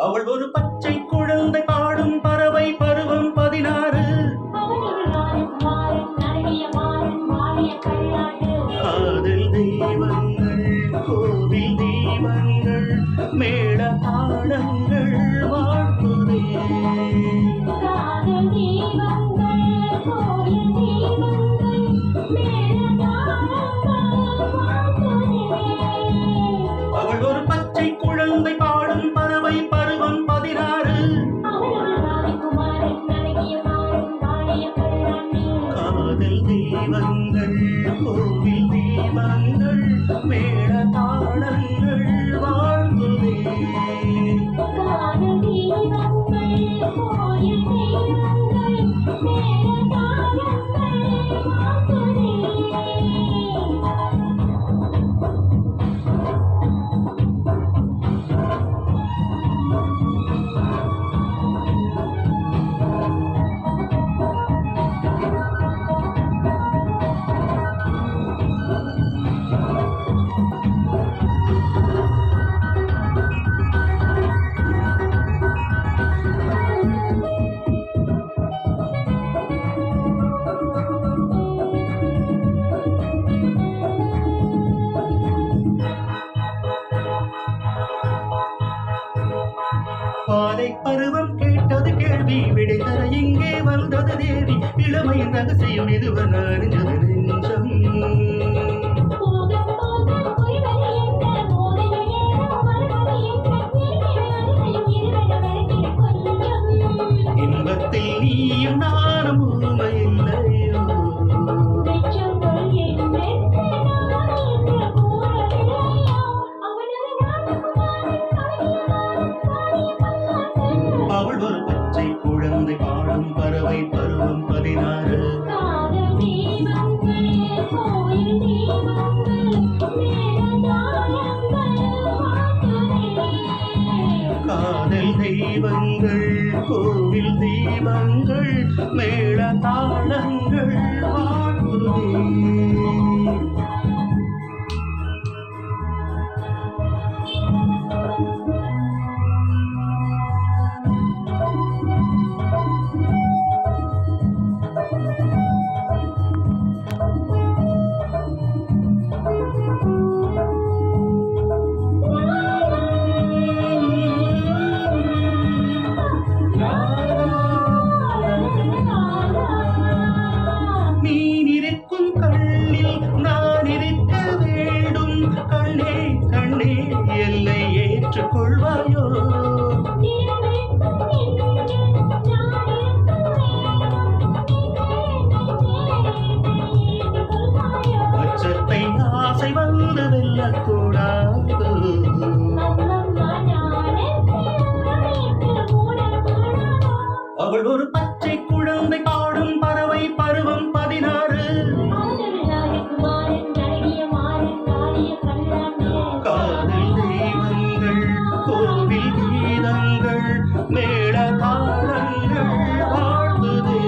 அவள் ஒரு பச்சை குழந்தை பாடும் பறவை பருவம் 16. காதல் தெய்வங்கள் கோவில் தீபங்கள் மேள தாளங்கள் வாழ்த்துதே. அவள் ஒரு பச்சை குழந்தை பாடும் பறவை பருவம் 16. காதல் தெய்வங்கள் கோவில் தீபங்கள் மேள தாளங்கள் வாழ்த்துதே. பாலை பருவம் கேட்டது கேள்வி விடை தர இங்கே வந்தது தேவி. இளமையின் ரகசியம் இதுவன் அறிஞ்சது நெஞ்சம். இன்பத்தில் நீயும் நானும் ஊமையில்லையோ. அவள் ஒரு பச்சை குழந்தை பாடும் பறவை பருவம் 16. காதல் தெய்வங்கள் கோவில் தீபங்கள் மேள தாளங்கள் வாழ்த்துதே. கண்ணே கண்ணே எல்லை ஏற்றுக்கொள்வாயோ. அச்சத்தை ஆசை வந்து வெல்லக்கூடாது. அவள் ஒரு பச்சை குழந்தை பாடும் பறவை பருவம் 16. காதல் தெய்வங்கள் கோவில் கீதங்கள் மேள தாளங்கள் வாழ்த்துதே.